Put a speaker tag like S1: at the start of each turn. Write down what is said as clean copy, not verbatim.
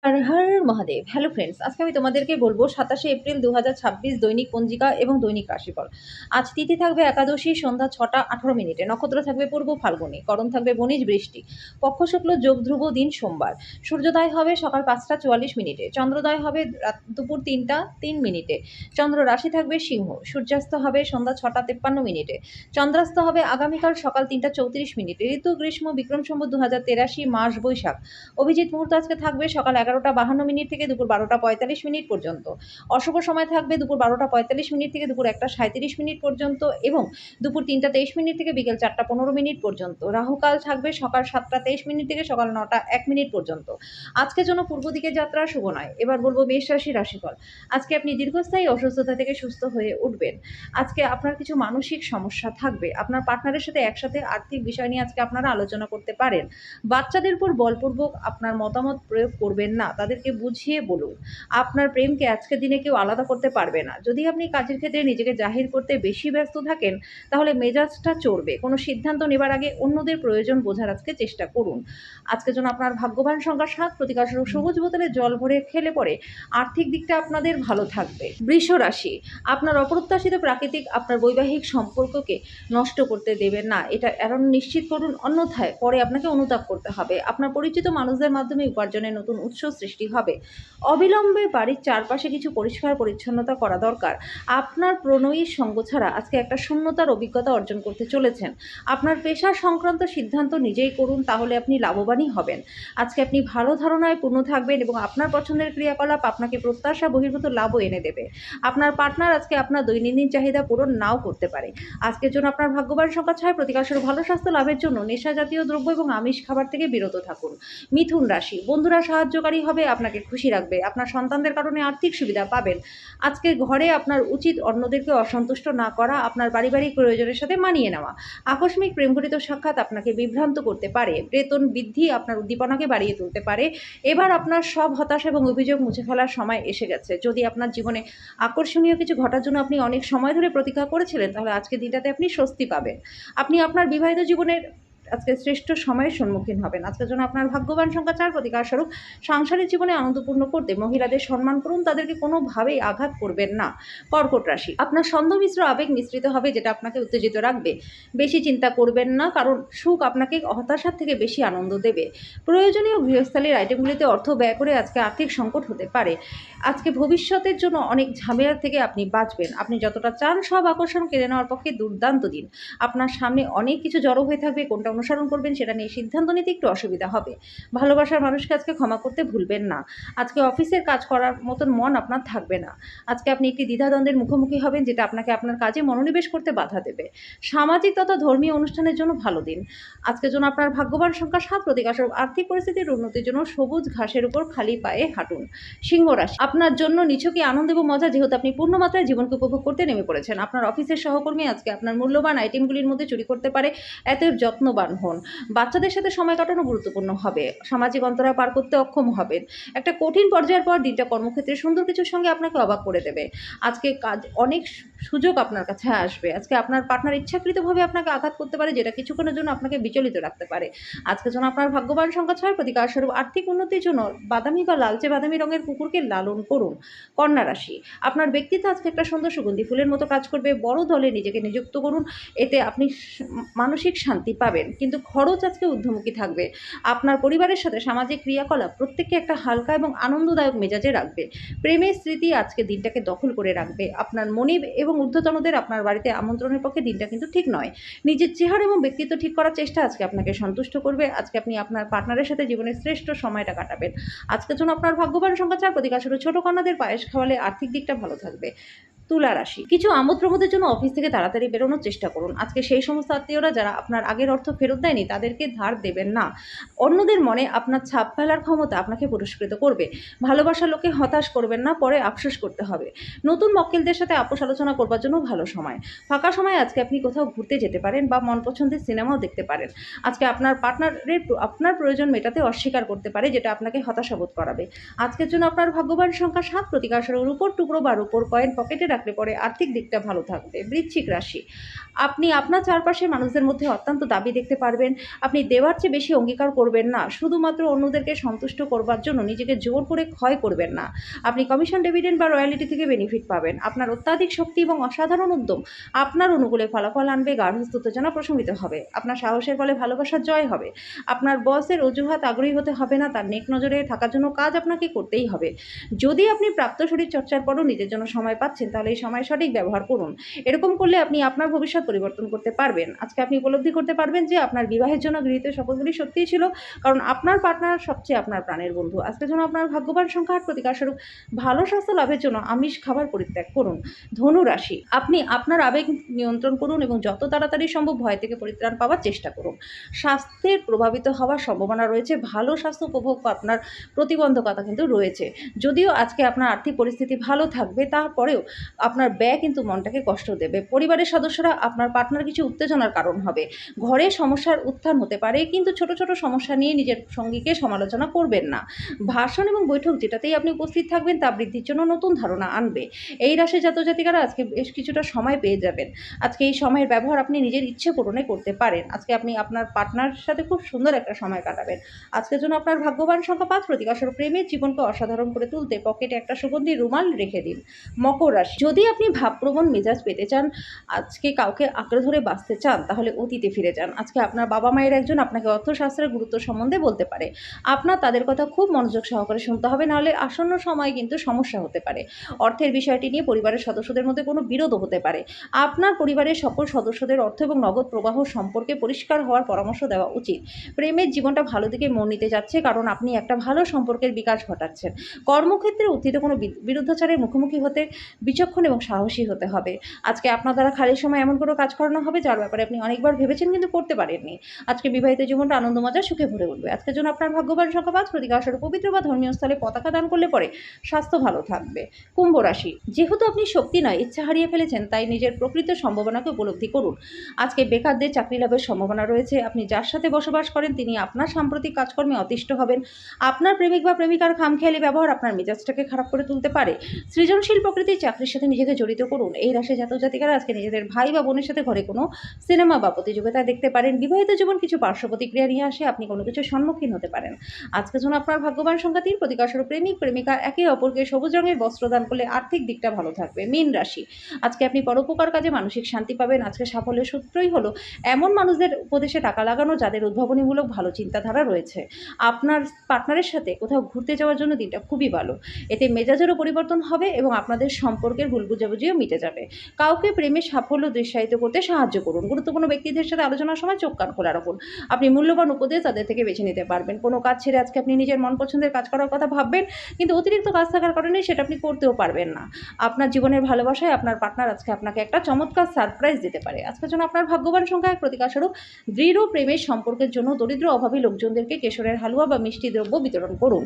S1: Har Har Mahadev. Hello friends, আজকে আমি তোমাদেরকে বলবো ২৭শে এপ্রিল ২০২৬ দৈনিক পঞ্জিকা এবং দৈনিক রাশিফল। আজ তিথি থাকবে একাদশী, সন্ধ্যা ৬টা ১৮ মিনিটে। নক্ষত্র থাকবে পূর্ব ফাল্গুনী, করণ থাকবে বণিজ বৃষ্টি, পক্ষ শুক্ল, যোগ ধ্রুব, দিন সোমবার। সূর্যোদয় হবে সকাল ৫টা ৪৪ মিনিটে, চন্দ্রোদয় হবে দুপুর ৩টা ৩ মিনিটে। চন্দ্র রাশি থাকবে সিংহ, সূর্যাস্ত হবে সন্ধ্যা ৬টা ৫৩ মিনিটে, চন্দ্রাস্ত হবে আগামীকাল সকাল ৩টা ৩৪ মিনিটে। ঋতু গ্রীষ্ম, বিক্রম সম্বত ২০৮৩, মাস বৈশাখ। অভিজিৎ মুহূর্ত আজকে থাকবে সকাল ১১টা ৫২ মিনিট থেকে দুপুর ১২টা ৪৫ মিনিট পর্যন্ত। অশুভ সময় থাকবে দুপুর ১২টা ৪৫ মিনিট থেকে দুপুর ১টা ৩৭ মিনিট পর্যন্ত এবং দুপুর ৩টা ২৩ মিনিট থেকে বিকেল ৪টা ১৫ মিনিট পর্যন্ত। রাহুকাল থাকবে সকাল ৭টা ২৩ মিনিট থেকে সকাল ৯টা ১ মিনিট পর্যন্ত। আজকের জন্য পূর্ব দিকে যাত্রা শুভ নয়। এবার বলবো মেষ রাশি রাশিফল। আজকে আপনি দীর্ঘস্থায়ী অসুস্থতা থেকে সুস্থ হয়ে উঠবেন। আজকে আপনার কিছু মানসিক সমস্যা থাকবে। আপনার পার্টনারের সাথে একসাথে আর্থিক বিষয় নিয়ে আজকে আপনারা আলোচনা করতে পারেন। বাচ্চাদের উপর বলপূর্বক আপনার মতামত প্রয়োগ করবেন না, তাদেরকে বুঝিয়ে বলুন। আপনার প্রেমকে আজকের দিনে কেউ আলাদা করতে পারবে না। যদি আপনি কাজের ক্ষেত্রে নিজেকে জাহির করতে বেশি ব্যস্ত থাকেন, তাহলে মেজাজটা চড়বে। কোনো সিদ্ধান্ত নেবার আগে অন্যদের প্রয়োজন বোঝার আজকে চেষ্টা করুন। আজকের জন্য আপনার ভাগ্যবান সংখ্যা ৭, প্রতিকারস্বরূপ সবুজ বোতলে জল ভরে খেলে পরে আর্থিক দিকটা আপনাদের ভালো থাকবে। বৃষ রাশি, আপনার অপ্রত্যাশিত প্রাকৃতিক আপনার বৈবাহিক সম্পর্ককে নষ্ট করতে দেবেন না, এটা এমন নিশ্চিত করুন, অন্যথায় পরে আপনাকে অনুতাপ করতে হবে। আপনার পরিচিত মানুষদের মাধ্যমে উপার্জনের নতুন উৎস সৃষ্টি হবে। অবিলম্বে বাড়ির চারপাশে কিছু পরিষ্কার পরিচ্ছন্নতা করা দরকার। আপনার প্রণয়ীর সঙ্গ ছাড়া আজকে একটা শূন্যতার অভিজ্ঞতা অর্জন করতে চলেছেন। আপনার পেশা সংক্রান্ত সিদ্ধান্ত নিজেই করুন, তাহলে আপনি লাভবানই হবেন। আজকে আপনি ভালো ধারণায় পূর্ণ থাকবেন এবং আপনার পছন্দের ক্রিয়াকলাপ আপনাকে প্রত্যাশা বহির্ভূত লাভও এনে দেবে। আপনার পার্টনার আজকে আপনার দৈনন্দিন চাহিদা পূরণ নাও করতে পারে। আজকের জন্য আপনার ভাগ্যবান সংখ্যা ৬, প্রতিকারস্বরূপ ভালো স্বাস্থ্য লাভের জন্য নেশা জাতীয় দ্রব্য এবং আমিষ খাবার থেকে বিরত থাকুন। মিথুন রাশি, বন্ধুরা সাহায্যকারী হবে, আপনাকে খুশি রাখবে। আপনার সন্তানদের কারণে আর্থিক সুবিধা পাবেন। আজকে ঘরে আপনার উচিত অন্যদেরকে অসন্তুষ্ট না করা, আপনার পারিবারিক প্রয়োজনের সাথে মানিয়ে নেওয়া। আকস্মিক প্রেমঘটিত সাক্ষাৎ আপনাকে বিভ্রান্ত করতে পারে। বেতন বৃদ্ধি আপনার উদ্দীপনাকে বাড়িয়ে তুলতে পারে। এবার আপনার সব হতাশা এবং অভিযোগ মুছে ফেলার সময় এসে গেছে। যদি আপনার জীবনে আকর্ষণীয় কিছু ঘটার জন্য আপনি অনেক সময় ধরে প্রতীক্ষা করেছিলেন, তাহলে আজকের দিনটাতে আপনি স্বস্তি পাবেন। আপনি আপনার বিবাহিত জীবনের আজকে শ্রেষ্ঠ সময়ের সম্মুখীন হবেন। আজকের জন্য আপনার ভাগ্যবান সংখ্যা ৪, প্রতিকারস্বরূপ সাংসারিক জীবনে আনন্দপূর্ণ করতে মহিলাদের সম্মান করুন, তাদেরকে কোনোভাবেই আঘাত করবেন না। কর্কট রাশি, আপনার ছন্দমিশ্র আবেগ মিশ্রিত হবে, যেটা আপনাকে উত্তেজিত রাখবে। বেশি চিন্তা করবেন না, কারণ সুখ আপনাকে হতাশার থেকে বেশি আনন্দ দেবে। প্রয়োজনীয় গৃহস্থালির আইটেমগুলিতে অর্থ ব্যয় করে আজকে আর্থিক সংকট হতে পারে। আজকে ভবিষ্যতের জন্য অনেক ঝামেলা থেকে আপনি বাঁচবেন। আপনি যতটা চান সব আকর্ষণ কেড়ে নেওয়ার পক্ষে দুর্দান্ত দিন। আপনার সামনে অনেক কিছু জড়ো হয়ে থাকবে, কোনটা অনুসরণ করবেন সেটা নিয়ে সিদ্ধান্ত নিতে একটু অসুবিধা হবে। ভালোবাসার মানুষকে আজকে ক্ষমা করতে ভুলবেন না। আজকে অফিসের কাজ করার মতন মন আপনার থাকবে না। আজকে আপনি একটি দ্বিধাদ্বন্দ্বের মুখোমুখি হবেন, যেটা আপনাকে আপনার কাজে মনোনিবেশ করতে বাধা দেবে। সামাজিক তথা ধর্মীয় অনুষ্ঠানের জন্য ভালো দিন। আজকের জন্য আপনার ভাগ্যবান সংখ্যা ৭, প্রতিকারস্বরূপ আর্থিক পরিস্থিতির উন্নতির জন্য সবুজ ঘাসের উপর খালি পায়ে হাঁটুন। সিংহ রাশি, আপনার জন্য নিছকই আনন্দ এবং মজা, যেহেতু আপনি পূর্ণমাত্রায় জীবনকে উপভোগ করতে নেমে পড়েছেন। আপনার অফিসের সহকর্মী আজকে আপনার মূল্যবান আইটেমগুলির মধ্যে চুরি করতে পারে, এত যত্নবান হন। বাচ্চাদের সাথে সময় কাটানো গুরুত্বপূর্ণ হবে। সামাজিক অন্তরায় পার করতে অক্ষম হবেন। একটা কঠিন পর্যায়ের পর দিনটা কর্মক্ষেত্রে সুন্দর কিছুর সঙ্গে আপনাকে অবাক করে দেবে। আজকে কাজ অনেক সুযোগ আপনার কাছে আসবে। আজকে আপনার পার্টনার ইচ্ছাকৃতভাবে আপনাকে আঘাত করতে পারে, যেটা কিছুক্ষণের জন্য আপনাকে বিচলিত রাখতে পারে। আজকের জন্য আপনার ভাগ্যবান সংখ্যা ৬, প্রতিকারস্বরূপ আর্থিক উন্নতির জন্য বাদামি বা লালচে বাদামি রঙের কুকুরকে লালন করুন। কন্যা রাশি, আপনার ব্যক্তিত্ব আজকে একটা সুন্দর সুগন্ধি ফুলের মতো কাজ করবে। বড় দলে নিজেকে নিযুক্ত করুন, এতে আপনি মানসিক শান্তি পাবেন, কিন্তু খরচ আজকে ঊর্ধ্বমুখী থাকবে। আপনার পরিবারের সাথে সামাজিক ক্রিয়াকলাপ প্রত্যেককে একটা হালকা এবং আনন্দদায়ক মেজাজে রাখবে। প্রেমের স্মৃতি আজকে দিনটাকে দখল করে রাখবে। আপনার মনিব এবং ঊর্ধ্বতনদের আপনার বাড়িতে আমন্ত্রণের পক্ষে দিনটা কিন্তু ঠিক নয়। নিজের চেহারা এবং ব্যক্তিত্ব ঠিক করার চেষ্টা আজকে আপনাকে সন্তুষ্ট করবে। আজকে আপনি আপনার পার্টনারের সাথে জীবনের শ্রেষ্ঠ সময়টা কাটাবেন। আজকের জন্য আপনার ভাগ্যবান সংখ্যা ৪, প্রতিকারস্বরূপ ছোট কন্যাদের পায়েস খাওয়ালে আর্থিক দিকটা ভালো থাকবে। তুলা রাশি, কিছু আমোদ প্রমোদের জন্য অফিস থেকে তাড়াতাড়ি বেরোনোর চেষ্টা করুন। আজকে সেই সমস্ত আত্মীয়রা যারা আপনার আগের অর্থ ফেরত দেয়নি, তাদেরকে ধার দেবেন না। অন্যদের মনে আপনার ছাপ ফেলার ক্ষমতা আপনাকে পুরস্কৃত করবে। ভালোবাসার লোকে হতাশ করবেন না, পরে আফসোস করতে হবে। নতুন মক্কেলদের সাথে আপোষ আলোচনা করবার জন্য ভালো সময়। ফাঁকা সময় আজকে আপনি কোথাও ঘুরতে যেতে পারেন বা মন পছন্দের সিনেমাও দেখতে পারেন। আজকে আপনার পার্টনারের আপনার প্রয়োজন মেটাতে অস্বীকার করতে পারে, যেটা আপনাকে হতাশাবোধ করাবে। আজকের জন্য আপনার ভাগ্যবান সংখ্যা ৭, প্রতিকারস্বরূপ রূপোর টুকরো বা রূপোর কয়েন পকেটে রাখলে পরে আর্থিক দিকটা ভালো থাকবে। বৃশ্চিক রাশি, আপনি আপনার চারপাশের মানুষদের মধ্যে অত্যন্ত দাবি দেখতে পারবেন। আপনি দেওয়ার চেয়ে বেশি অঙ্গীকার করবেন না। শুধুমাত্র অন্যদেরকে সন্তুষ্ট করবার জন্য নিজেকে জোর করে ক্ষয় করবেন না। আপনি কমিশন, ডিভিডেন্ড বা রয়্যালিটি থেকে বেনিফিট পাবেন। আপনার অত্যাধিক শক্তি এবং অসাধারণ উদ্যম আপনার অনুকূলে ফলাফল আনবে। গার্হস্থ্য উত্তেজনা প্রশমিত হবে। আপনার সাহসের ফলে ভালোবাসার জয় হবে। আপনার বসের অজুহাত আগ্রহী হতে হবে না। তার নেক নজরে থাকার জন্য কাজ আপনাকে করতেই হবে। যদি আপনি প্রাপ্ত শরীর চর্চার পরও নিজের জন্য সময় পাচ্ছেন, তাহলে এই সময় সঠিক ব্যবহার করুন। এরকম করলে আপনি আপনার ভবিষ্যৎ পরিবর্তন করতে পারবেন। আজকে আপনি উপলব্ধি করতে পারবেন যে আপনার বিবাহের জন্য গৃহীত শপথগুলি সত্যিই ছিল, কারণ আপনার পার্টনার সবচেয়ে আপনার প্রাণের বন্ধু। আজকের জন্য আপনার ভাগ্যবান সংখ্যা ৮, প্রতিকারস্বরূপ ভালো স্বাস্থ্য লাভের জন্য আমিষ খাবার পরিত্যাগ করুন। ধনু রাশি, আপনি আপনার আবেগ নিয়ন্ত্রণ করুন এবং যত তাড়াতাড়ি সম্ভব ভয় থেকে পরিত্রাণ পাওয়ার চেষ্টা করুন। স্বাস্থ্যের প্রভাবিত হওয়ার সম্ভাবনা রয়েছে। ভালো স্বাস্থ্য উপভোগ আপনার প্রতিবন্ধকতা কিন্তু রয়েছে। যদিও আজকে আপনার আর্থিক পরিস্থিতি ভালো থাকবে, তারপরেও আপনার ব্যয় কিন্তু মনটাকে কষ্ট দেবে। পরিবারের সদস্যরা আপনার পার্টনার কিছু উত্তেজনার কারণ হবে। ঘরে সমস্যার উত্থান হতে পারে, কিন্তু ছোট ছোট সমস্যা নিয়ে নিজের সঙ্গীকে সমালোচনা করবেন না। ভাষণ এবং বৈঠক যেটাতেই আপনি উপস্থিত থাকবেন তা বৃদ্ধির জন্য নতুন ধারণা আনবে। এই রাশির জাতজাতিকারা আজকে বেশ কিছুটা সময় পেয়ে যাবেন। আজকে এই সময়ের ব্যবহার আপনি নিজের ইচ্ছে পূরণে করতে পারেন। আজকে আপনি আপনার পার্টনারের সাথে খুব সুন্দর একটা সময় কাটাবেন। আজকের জন্য আপনার ভাগ্যবান সংখ্যা ৫, প্রতিকারস্বরূপ প্রেমের জীবনকে অসাধারণ করে তুলতে পকেটে একটা সুগন্ধি রুমাল রেখে দিন। মকর রাশি, যদি আপনি ভাবপ্রবণ মেজাজ পেতে চান, আজকে কাউকে আঁকড়ে ধরে বাঁচতে চান, তাহলে অতীতে ফিরে যান। আজকে আপনার বাবা মায়ের একজন আপনাকে অর্থশাস্ত্রের গুরুত্ব সম্বন্ধে বলতে পারে। আপনার তাদের কথা খুব মনোযোগ সহকারে শুনতে হবে, নাহলে আসন্ন সময়ে কিন্তু সমস্যা হতে পারে। অর্থের বিষয়টি নিয়ে পরিবারের সদস্যদের মধ্যে কোনো বিরোধও হতে পারে। আপনার পরিবারের সকল সদস্যদের অর্থ এবং নগদ প্রবাহ সম্পর্কে পরিষ্কার হওয়ার পরামর্শ দেওয়া উচিত। প্রেমের জীবনটা ভালো দিকে মোড় নিতে যাচ্ছে, কারণ আপনি একটা ভালো সম্পর্কের বিকাশ ঘটাচ্ছেন। কর্মক্ষেত্রে উত্থিত কোনো বিরুদ্ধাচারের মুখোমুখি হতে বিচক্ষণ এবং সাহসী হতে হবে। আজকে আপনার দ্বারা খালি সময় এমন কোনো কাজ করানো হবে যার ব্যাপারে আপনি অনেকবার ভেবেছেন কিন্তু করতে পারেননি। আজকে বিবাহিত জীবনটা আনন্দ মজা সুখে ভরে উঠবে। আজকের জন্য আপনার ভাগ্যবান সংখ্যা ৫, প্রতিকারস্বরূপ পবিত্র বা ধর্মীয় স্থলে পতাকা দান করলে পরে স্বাস্থ্য ভালো থাকবে। কুম্ভ রাশি, যেহেতু আপনি শক্তি নয় ইচ্ছা হারিয়ে ফেলেছেন, তাই নিজের প্রকৃত সম্ভাবনাকে উপলব্ধি করুন। আজকে বেকারদের চাকরি লাভের সম্ভাবনা রয়েছে। আপনি যার সাথে বসবাস করেন তিনি আপনার সাম্প্রতিক কাজকর্মে অতিষ্ঠ হবেন। আপনার প্রেমিক বা প্রেমিকার খামখেয়ালি ব্যবহার আপনার মেজাজটাকে খারাপ করে তুলতে পারে। সৃজনশীল প্রকৃতির চাকরির সাথে নিজেকে জড়িত করুন। এই রাশির জাতক-জাতিকারা আজকে নিজেদের ভাই বা বোনের সাথে ঘরে কোনো সিনেমা বা প্রতিযোগিতা দেখতে পারেন। বিবাহিত জীবন কিছু পার্শ্ব প্রতিক্রিয়া নিয়ে আসে, আপনি কোনো কিছুর সম্মুখীন হতে পারেন। আজকের জন্য আপনার ভাগ্যবান সংখ্যা ৩, প্রতিকারস্বরূপ প্রেমিক প্রেমিকা একে অপরকে সবুজ রঙের বস্ত্র দান করলে আর্থিক দিকটা ভালো থাকবে। মীন রাশি, আজকে আপনি পরোপকার কাজে মানসিক শান্তি পাবেন। আজকে সাফল্যের সূত্রই হলো এমন মানুষদের উপদেশে টাকা লাগানো যাদের উদ্ভাবনীমূলক ভালো চিন্তাধারা রয়েছে। আপনার পার্টনারের সাথে কোথাও ঘুরতে যাওয়ার জন্য দিনটা খুবই ভালো। এতে মেজাজেরও পরিবর্তন হবে এবং আপনাদের সম্পর্কের ভুল বুঝাবুঝিও মিটে যাবে। কাউকে প্রেমের সাফল্য দুঃসাহিত করতে সাহায্য করুন। গুরুত্বপূর্ণ ব্যক্তিদের সাথে আলোচনার সময় চোখ কান খোলা রাখুন। আপনি মূল্যবান উপদেশ তাদের থেকে বেছে নিতে পারবেন। কোনো কাজ ছেড়ে আজকে আপনি নিজের মন পছন্দের কাজ করার কথা ভাববেন, কিন্তু অতিরিক্ত কাজ থাকার কারণে সেটা আপনি করতেও পারবেন না। আপনার জীবনের ভালোবাসায় আপনার পার্টনার আজকে আপনাকে একটা চমৎকার সারপ্রাইজ দিতে পারে। আজকের জন্য আপনার ভাগ্যবান সংখ্যা ১, প্রতিকারস্বরূপ দৃঢ় প্রেমের সম্পর্কের জন্য দরিদ্র অভাবী লোকজনদেরকে কেশরের হালুয়া বা মিষ্টি দ্রব্য বিতরণ করুন।